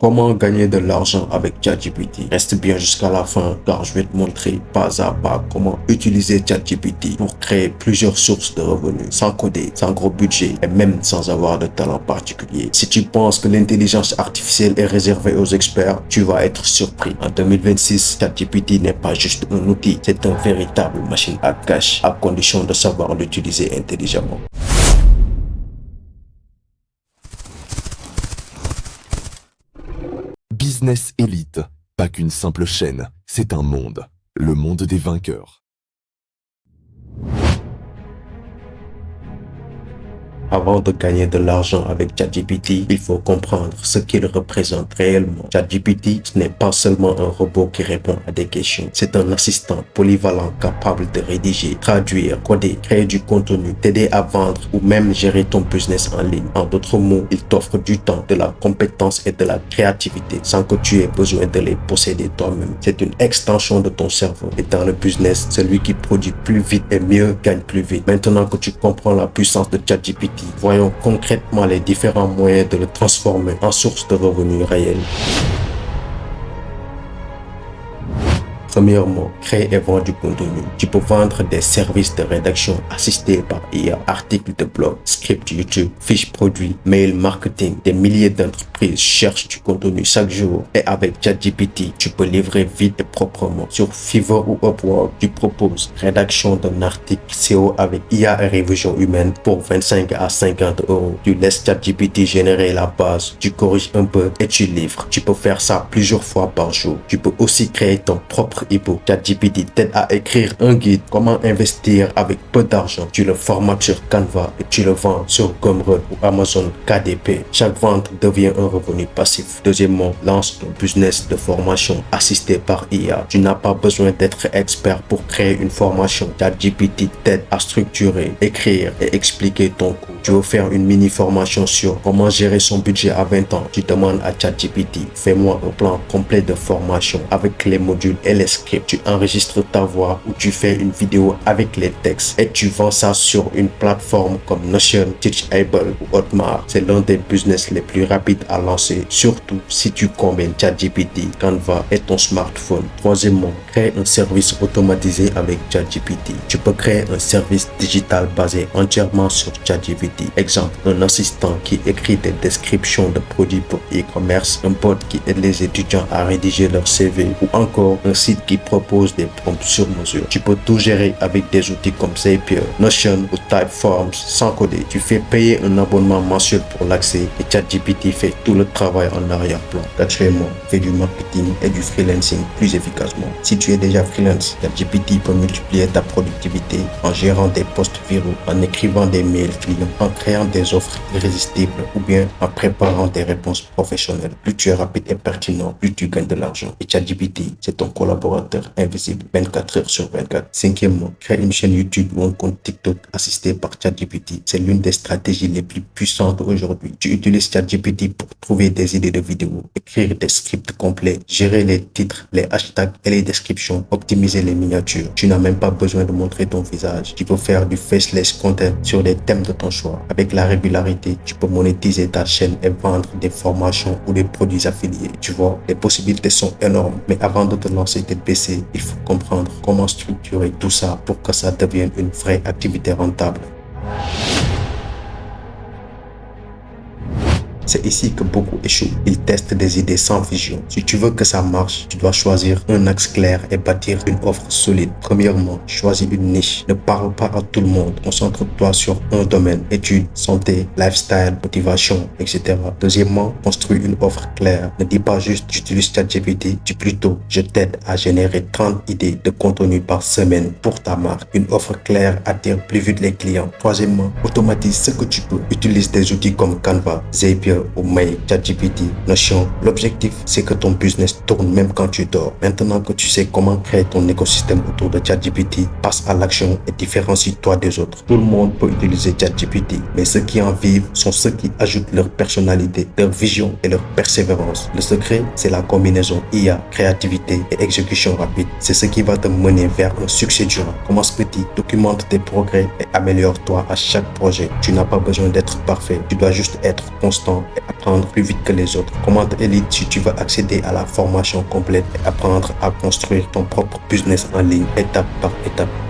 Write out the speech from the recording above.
Comment gagner de l'argent avec ChatGPT? Reste bien jusqu'à la fin car je vais te montrer pas à pas comment utiliser ChatGPT pour créer plusieurs sources de revenus sans coder, sans gros budget et même sans avoir de talent particulier. Si tu penses que l'intelligence artificielle est réservée aux experts, tu vas être surpris. En 2026, ChatGPT n'est pas juste un outil, c'est une véritable machine à cash à condition de savoir l'utiliser intelligemment. Business Elite, pas qu'une simple chaîne, c'est un monde. Le monde des vainqueurs. Avant de gagner de l'argent avec ChatGPT, il faut comprendre ce qu'il représente réellement. ChatGPT, ce n'est pas seulement un robot qui répond à des questions. C'est un assistant polyvalent capable de rédiger, traduire, coder, créer du contenu, t'aider à vendre ou même gérer ton business en ligne. En d'autres mots, il t'offre du temps, de la compétence et de la créativité sans que tu aies besoin de les posséder toi-même. C'est une extension de ton cerveau. Et dans le business, celui qui produit plus vite et mieux gagne plus vite. Maintenant que tu comprends la puissance de ChatGPT, voyons concrètement les différents moyens de le transformer en source de revenus réels. Premièrement, créer et vendre du contenu. Tu peux vendre des services de rédaction assistés par IA, articles de blog, scripts YouTube, fiches produits, mail marketing. Des milliers d'entreprises cherchent du contenu chaque jour et avec ChatGPT, tu peux livrer vite et proprement. Sur Fiverr ou Upwork, tu proposes rédaction d'un article SEO avec IA et révision humaine pour 25 à 50 euros. Tu laisses ChatGPT générer la base, tu corriges un peu et tu livres. Tu peux faire ça plusieurs fois par jour. Tu peux aussi créer ton propre e-book. ChatGPT t'aide à écrire un guide comment investir avec peu d'argent. Tu le formates sur Canva et tu le vends sur Gumroad ou Amazon KDP. Chaque vente devient un revenu passif. Deuxièmement, lance ton business de formation assisté par IA. Tu n'as pas besoin d'être expert pour créer une formation. ChatGPT t'aide à structurer, écrire et expliquer ton cours. Tu veux faire une mini formation sur comment gérer son budget à 20 ans. Tu demandes à ChatGPT, fais-moi un plan complet de formation avec les modules et les scripts. Tu enregistres ta voix ou tu fais une vidéo avec les textes et tu vends ça sur une plateforme comme Notion, Teachable ou Hotmart. C'est l'un des business les plus rapides à lancer, surtout si tu combines ChatGPT, Canva et ton smartphone. Troisièmement, crée un service automatisé avec ChatGPT. Tu peux créer un service digital basé entièrement sur ChatGPT. Exemple, un assistant qui écrit des descriptions de produits pour e-commerce, un bot qui aide les étudiants à rédiger leur CV ou encore un site qui propose des prompts sur mesure. Tu peux tout gérer avec des outils comme Zapier, Notion ou Typeforms sans coder. Tu fais payer un abonnement mensuel pour l'accès et ChatGPT fait tout le travail en arrière-plan. Quatrièmement, fais du marketing et du freelancing plus efficacement. Si tu es déjà freelance, ChatGPT peut multiplier ta productivité en gérant des posts viraux, en écrivant des mails clients, en créant des offres irrésistibles ou bien en préparant des réponses professionnelles. Plus tu es rapide et pertinent, plus tu gagnes de l'argent. Et ChatGPT, c'est ton collaborateur invisible 24 heures sur 24. Cinquièmement, crée une chaîne YouTube ou un compte TikTok assisté par ChatGPT. C'est l'une des stratégies les plus puissantes aujourd'hui. Tu utilises ChatGPT pour trouver des idées de vidéos, écrire des scripts complets, gérer les titres, les hashtags et les descriptions, optimiser les miniatures. Tu n'as même pas besoin de montrer ton visage. Tu peux faire du faceless content sur les thèmes de ton choix. Avec la régularité, tu peux monétiser ta chaîne et vendre des formations ou des produits affiliés. Tu vois, les possibilités sont énormes. Mais avant de te lancer tête baissée, il faut comprendre comment structurer tout ça pour que ça devienne une vraie activité rentable. C'est ici que beaucoup échouent. Ils testent des idées sans vision. Si tu veux que ça marche, tu dois choisir un axe clair et bâtir une offre solide. Premièrement, choisis une niche. Ne parle pas à tout le monde. Concentre-toi sur un domaine. Études, santé, lifestyle, motivation, etc. Deuxièmement, construis une offre claire. Ne dis pas juste j'utilise ChatGPT. Dis plutôt je t'aide à générer 30 idées de contenu par semaine pour ta marque. Une offre claire attire plus vite les clients. Troisièmement, automatise ce que tu peux. Utilise des outils comme Canva, Zapier ou Mail, ChatGPT, Notion. L'objectif, c'est que ton business tourne même quand tu dors. Maintenant que tu sais comment créer ton écosystème autour de ChatGPT, passe à l'action et différencie-toi des autres. Tout le monde peut utiliser ChatGPT, mais ceux qui en vivent sont ceux qui ajoutent leur personnalité, leur vision et leur persévérance. Le secret, c'est la combinaison IA, créativité et exécution rapide. C'est ce qui va te mener vers un succès durable. Commence petit, documente tes progrès et améliore-toi à chaque projet. Tu n'as pas besoin d'être parfait, tu dois juste être constant et apprendre plus vite que les autres. Commente Elite si tu veux accéder à la formation complète et apprendre à construire ton propre business en ligne étape par étape.